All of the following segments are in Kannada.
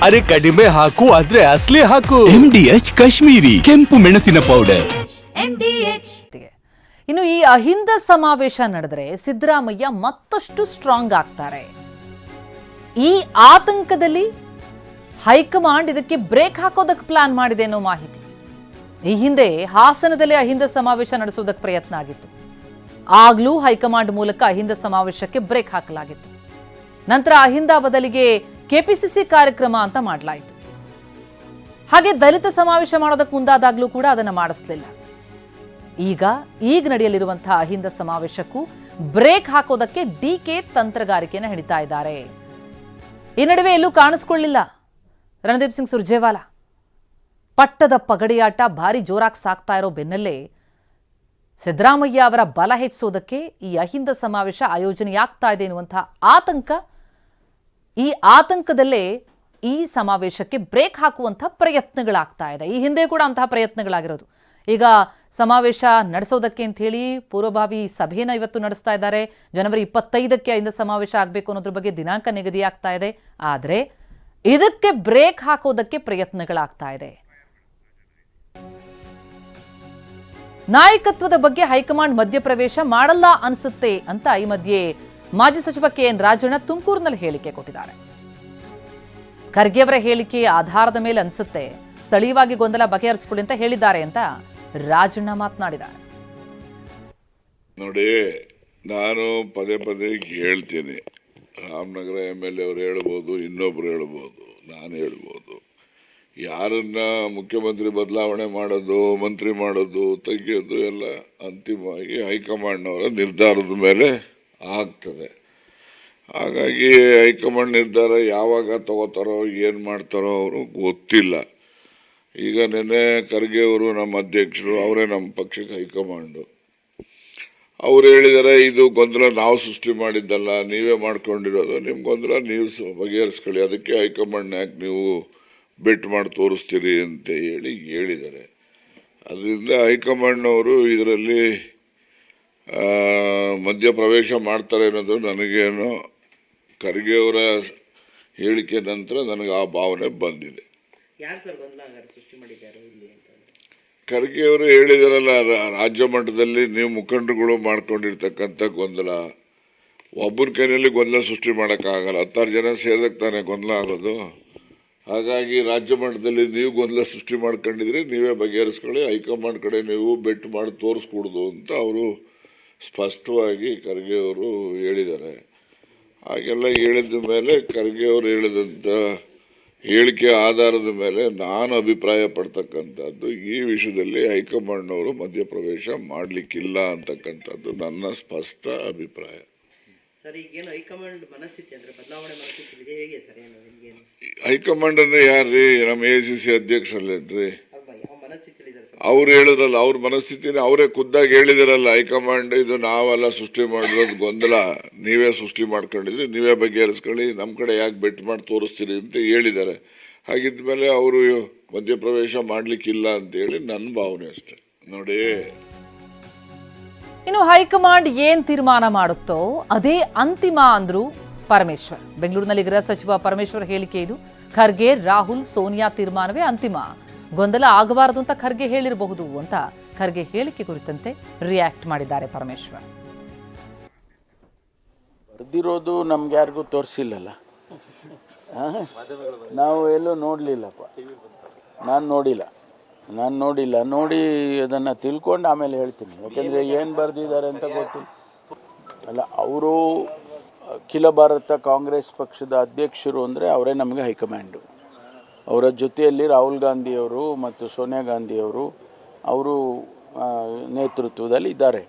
ಅರೆ ಕಡಿಮೆ ಹಾಕು ಆದ್ರೆ ಅಸಲಿ ಹಾಕು. MDH ಕಾಶ್ಮೀರಿ ಕೆಂಪು ಮೆಣಸಿನ ಪೌಡರ್. ಇನ್ನು ಈ ಅಹಿಂದ ಸಮಾವೇಶ ನಡೆದರೆ ಸಿದ್ದರಾಮಯ್ಯ ಮತ್ತಷ್ಟು ಸ್ಟ್ರಾಂಗ್ ಆಗ್ತಾರೆ. ಈ ಆತಂಕದಲ್ಲಿ ಹೈಕಮಾಂಡ್ ಇದಕ್ಕೆ ಬ್ರೇಕ್ ಹಾಕೋದಕ್ಕೆ ಪ್ಲಾನ್ ಮಾಡಿದೆ ಅನ್ನೋ ಮಾಹಿತಿ. ಈ ಹಿಂದೆ ಹಾಸನದಲ್ಲಿ ಅಹಿಂದ ಸಮಾವೇಶ ನಡೆಸುವುದಕ್ಕೆ ಪ್ರಯತ್ನ ಆಗಿತ್ತು. ಆಗ್ಲೂ ಹೈಕಮಾಂಡ್ ಮೂಲಕ ಅಹಿಂದ ಸಮಾವೇಶಕ್ಕೆ ಬ್ರೇಕ್ ಹಾಕಲಾಗಿತ್ತು. ನಂತರ ಅಹಿಂದ ಬದಲಿಗೆ ಕೆಪಿಸಿಸಿ ಕಾರ್ಯಕ್ರಮ ಅಂತ ಮಾಡಲಾಯಿತು. ಹಾಗೆ ದಲಿತ ಸಮಾವೇಶ ಮಾಡೋದಕ್ಕೆ ಮುಂದಾದಾಗ್ಲೂ ಕೂಡ ಅದನ್ನು ಮಾಡಿಸಲಿಲ್ಲ. ಈಗ ನಡೆಯಲಿರುವಂತಹ ಅಹಿಂದ ಸಮಾವೇಶಕ್ಕೂ ಬ್ರೇಕ್ ಹಾಕೋದಕ್ಕೆ ಡಿಕೆ ತಂತ್ರಗಾರಿಕೆಯನ್ನು ಹಿಡಿತಾ ಇದ್ದಾರೆ. ಈ ನಡುವೆ ಎಲ್ಲೂ ಕಾಣಿಸ್ಕೊಳ್ಳಿಲ್ಲ ರಣದೀಪ್ ಸಿಂಗ್ ಸುರ್ಜೇವಾಲಾ. ಪಟ್ಟದ ಪಗಡೆಯಾಟ ಭಾರಿ ಜೋರಾಗಿ ಸಾಕ್ತಾ ಇರೋ ಬೆನ್ನಲ್ಲೇ ಸಿದ್ದರಾಮಯ್ಯ ಅವರ ಬಲ ಹೆಚ್ಚಿಸೋದಕ್ಕೆ ಈ ಅಹಿಂದ ಸಮಾವೇಶ ಆಯೋಜನೆಯಾಗ್ತಾ ಇದೆ ಎನ್ನುವಂತಹ ಆತಂಕ. ಈ ಆತಂಕದಲ್ಲೇ ಈ ಸಮಾವೇಶಕ್ಕೆ ಬ್ರೇಕ್ ಹಾಕುವಂತಹ ಪ್ರಯತ್ನಗಳಾಗ್ತಾ ಇದೆ. ಈ ಹಿಂದೆ ಕೂಡ ಅಂತಹ ಪ್ರಯತ್ನಗಳಾಗಿರೋದು. ಈಗ ಸಮಾವೇಶ ನಡೆಸೋದಕ್ಕೆ ಅಂತ ಹೇಳಿ ಪೂರ್ವಭಾವಿ ಸಭೆಯನ್ನು ಇವತ್ತು ನಡೆಸ್ತಾ ಇದ್ದಾರೆ. ಜನವರಿ 25ಕ್ಕೆ ಅಹಿಂದ ಸಮಾವೇಶ ಆಗಬೇಕು ಅನ್ನೋದ್ರ ಬಗ್ಗೆ ದಿನಾಂಕ ನಿಗದಿಯಾಗ್ತಾ ಇದೆ. ಆದರೆ ಇದಕ್ಕೆ ಬ್ರೇಕ್ ಹಾಕೋದಕ್ಕೆ ಪ್ರಯತ್ನಗಳಾಗ್ತಾ ಇದೆ. ನಾಯಕತ್ವದ ಬಗ್ಗೆ ಹೈಕಮಾಂಡ್ ಮಧ್ಯಪ್ರವೇಶ ಮಾಡಲ್ಲ ಅನ್ಸುತ್ತೆ ಅಂತ ಈ ಮಧ್ಯೆ ಮಾಜಿ ಸಚಿವ KN ರಾಜಣ್ಣ ತುಮಕೂರಿನಲ್ಲಿ ಹೇಳಿಕೆ ಕೊಟ್ಟಿದ್ದಾರೆ. ಖರ್ಗೆ ಅವರ ಹೇಳಿಕೆ ಆಧಾರದ ಮೇಲೆ ಅನ್ಸುತ್ತೆ, ಸ್ಥಳೀಯವಾಗಿ ಗೊಂದಲ ಬಗೆಹರಿಸಿಕೊಳ್ಳಿ ಅಂತ ಹೇಳಿದ್ದಾರೆ ಅಂತ ರಾಜಣ್ಣ ಮಾತನಾಡಿದ್ದಾರೆ. ನೋಡಿ, ನಾನು ಪದೇ ಪದೇ ಹೇಳ್ತೀನಿ, ರಾಮನಗರ MLA ಅವರು ಹೇಳ್ಬೋದು, ಇನ್ನೊಬ್ರು ಹೇಳ್ಬೋದು, ನಾನು ಹೇಳ್ಬೋದು, ಯಾರನ್ನ ಮುಖ್ಯಮಂತ್ರಿ ಬದಲಾವಣೆ ಮಾಡೋದು, ಮಂತ್ರಿ ಮಾಡೋದು, ತೆಗೆಯೋದು ಎಲ್ಲ ಅಂತಿಮವಾಗಿ ಹೈಕಮಾಂಡ್ನವರ ನಿರ್ಧಾರದ ಮೇಲೆ ಆಗ್ತದೆ. ಹಾಗಾಗಿ ಹೈಕಮಾಂಡ್ ನಿರ್ಧಾರ ಯಾವಾಗ ತಗೋತಾರೋ ಏನು ಮಾಡ್ತಾರೋ ಅವರು ಗೊತ್ತಿಲ್ಲ. ಈಗ ನೆನ್ನೆ ಖರ್ಗೆ ಅವರು ನಮ್ಮ ಅಧ್ಯಕ್ಷರು, ಅವರೇ ನಮ್ಮ ಪಕ್ಷಕ್ಕೆ ಹೈಕಮಾಂಡು. ಅವ್ರು ಹೇಳಿದ್ದಾರೆ, ಇದು ಗೊಂದಲ ನಾವು ಸೃಷ್ಟಿ ಮಾಡಿದ್ದಲ್ಲ, ನೀವೇ ಮಾಡ್ಕೊಂಡಿರೋದು, ನಿಮ್ಮ ಗೊಂದಲ ನೀವು ಬಗೆಹರಿಸ್ಕೊಳ್ಳಿ, ಅದಕ್ಕೆ ಹೈಕಮಾಂಡ್ ಯಾಕೆ ನೀವು ಬೆಟ್ ಮಾಡಿ ತೋರಿಸ್ತೀರಿ ಅಂತ ಹೇಳಿದ್ದಾರೆ. ಅದರಿಂದ ಹೈಕಮಾಂಡ್ನವರು ಇದರಲ್ಲಿ ಮಧ್ಯಪ್ರವೇಶ ಮಾಡ್ತಾರೆ ಅನ್ನೋದು ನನಗೇನು ಖರ್ಗೆ ಅವರ ಹೇಳಿಕೆ ನಂತರ ನನಗೆ ಆ ಭಾವನೆ ಬಂದಿದೆ. ಖರ್ಗೆ ಅವರು ಹೇಳಿದಾರಲ್ಲ, ರಾಜ್ಯ ಮಟ್ಟದಲ್ಲಿ ನೀವು ಮುಖಂಡರುಗಳು ಮಾಡ್ಕೊಂಡಿರ್ತಕ್ಕಂಥ ಗೊಂದಲ, ಒಬ್ಬನ ಕೈಯಲ್ಲಿ ಗೊಂದಲ ಸೃಷ್ಟಿ ಮಾಡೋಕ್ಕಾಗಲ್ಲ, 10 ಜನ ಸೇರಿದಕ್ಕೆ ತಾನೇ ಗೊಂದಲ ಆಗೋದು. ಹಾಗಾಗಿ ರಾಜ್ಯ ಮಟ್ಟದಲ್ಲಿ ನೀವು ಗೊಂದಲ ಸೃಷ್ಟಿ ಮಾಡ್ಕೊಂಡಿದ್ರಿ, ನೀವೇ ಬಗೆಹರಿಸ್ಕೊಳ್ಳಿ, ಹೈಕಮಾಂಡ್ ಕಡೆ ನೀವು ಬೆಟ್ ಮಾಡಿ ತೋರಿಸ್ಕೊಡ್ದು ಅಂತ ಅವರು ಸ್ಪಷ್ಟವಾಗಿ ಖರ್ಗೆ ಅವರು ಹೇಳಿದ್ದಾರೆ. ಹಾಗೆಲ್ಲ ಹೇಳಿದ ಮೇಲೆ ಖರ್ಗೆ ಅವರು ಹೇಳಿದಂಥ ಹೇಳಿಕೆ ಆಧಾರದ ಮೇಲೆ ನಾನು ಅಭಿಪ್ರಾಯ ಪಡ್ತಕ್ಕಂಥದ್ದು, ಈ ವಿಷಯದಲ್ಲಿ ಹೈಕಮಾಂಡ್ನವರು ಮಧ್ಯಪ್ರವೇಶ ಮಾಡಲಿಕ್ಕಿಲ್ಲ ಅಂತಕ್ಕಂಥದ್ದು ನನ್ನ ಸ್ಪಷ್ಟ ಅಭಿಪ್ರಾಯ. ಹೈಕಮಾಂಡ್ ಅಂದ್ರೆ ಯಾರ್ರಿ? ನಮ್ಮ ACC ಅಧ್ಯಕ್ಷರಲ್ಲೇನ್ರಿ? ಅವ್ರು ಹೇಳಿದ್ರಲ್ಲ, ಅವ್ರ ಮನಸ್ಥಿತಿನ ಅವರೇ ಖುದ್ದಾಗಿ ಹೇಳಿದಾರಲ್ಲ, ಹೈಕಮಾಂಡ್ ಇದು ನಾವೆಲ್ಲ ಸೃಷ್ಟಿ ಮಾಡಿರೋದು ಗೊಂದಲ, ನೀವೇ ಸೃಷ್ಟಿ ಮಾಡ್ಕೊಂಡಿದ್ರಿ, ನೀವೇ ಬಗೆಹರಿಸ್ಕೊಳ್ಳಿ, ನಮ್ಮ ಕಡೆ ಯಾಕೆ ಬೆಟ್ ಮಾಡಿ ತೋರಿಸ್ತೀರಿ ಅಂತ ಹೇಳಿದ್ದಾರೆ. ಹಾಗಿದ್ಮೇಲೆ ಅವರು ಮಧ್ಯಪ್ರವೇಶ ಮಾಡ್ಲಿಕ್ಕಿಲ್ಲ ಅಂತೇಳಿ ನನ್ನ ಭಾವನೆ ಅಷ್ಟೆ. ನೋಡಿ, ಇನ್ನು ಹೈಕಮಾಂಡ್ ಏನ್ ತೀರ್ಮಾನ ಮಾಡುತ್ತೋ ಅದೇ ಅಂತಿಮ ಅಂದ್ರು ಪರಮೇಶ್ವರ್. ಬೆಂಗಳೂರಿನಲ್ಲಿ ಗೃಹ ಸಚಿವ ಪರಮೇಶ್ವರ್ ಹೇಳಿಕೆ ಇದು. ಖರ್ಗೆ, ರಾಹುಲ್, ಸೋನಿಯಾ ತೀರ್ಮಾನವೇ ಅಂತಿಮ, ಗೊಂದಲ ಆಗಬಾರದು ಅಂತ ಖರ್ಗೆ ಹೇಳಿರಬಹುದು ಅಂತ ಖರ್ಗೆ ಹೇಳಿಕೆ ಕುರಿತಂತೆ ರಿಯಾಕ್ಟ್ ಮಾಡಿದ್ದಾರೆ ಪರಮೇಶ್ವರ್. ಬರ್ದಿರೋದು ನಮ್ಗೆ ಯಾರಿಗೂ ತೋರಿಸಿಲ್ಲಲ್ಲ, ನಾವು ಎಲ್ಲೂ ನೋಡಲಿಲ್ಲಪ್ಪ. ನಾನು ನೋಡಿಲ್ಲ, ನೋಡಿ ಅದನ್ನು ತಿಳ್ಕೊಂಡು ಆಮೇಲೆ ಹೇಳ್ತೀನಿ. ಯಾಕೆಂದರೆ ಏನು ಬರೆದಿದ್ದಾರೆ ಅಂತ ಗೊತ್ತಿಲ್ಲ ಅಲ್ಲ. ಅವರು ಅಖಿಲ ಭಾರತ ಕಾಂಗ್ರೆಸ್ ಪಕ್ಷದ ಅಧ್ಯಕ್ಷರು ಅಂದರೆ ಅವರೇ ನಮಗೆ ಹೈಕಮಾಂಡು. ಅವರ ಜೊತೆಯಲ್ಲಿ ರಾಹುಲ್ ಗಾಂಧಿಯವರು ಮತ್ತು ಸೋನಿಯಾ ಗಾಂಧಿಯವರು ಅವರು ನೇತೃತ್ವದಲ್ಲಿ ಇದ್ದಾರೆ.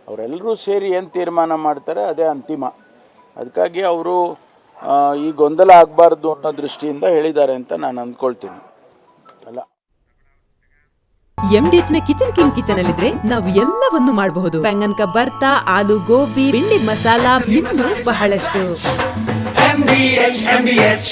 ಅವರೆಲ್ಲರೂ ಸೇರಿ ಏನು ತೀರ್ಮಾನ ಮಾಡ್ತಾರೆ ಅದೇ ಅಂತಿಮ. ಅದಕ್ಕಾಗಿ ಅವರು ಈ ಗೊಂದಲ ಆಗಬಾರ್ದು ಅನ್ನೋ ದೃಷ್ಟಿಯಿಂದ ಹೇಳಿದ್ದಾರೆ ಅಂತ ನಾನು ಅಂದ್ಕೊಳ್ತೀನಿ ಅಲ್ಲ. MDH ನ ಕಿಚನ್ ಅಲ್ಲಿದ್ರೆ ನಾವು ಎಲ್ಲವನ್ನು ಮಾಡಬಹುದು. ಬೆಂಗನ್ ಕಾ ಬರ್ತಾ, ಆಲೂ ಗೋಬಿ, ಭಿಂಡಿ ಮಸಾಲಾ, ಇನ್ನೂ ಬಹಳಷ್ಟು. MDH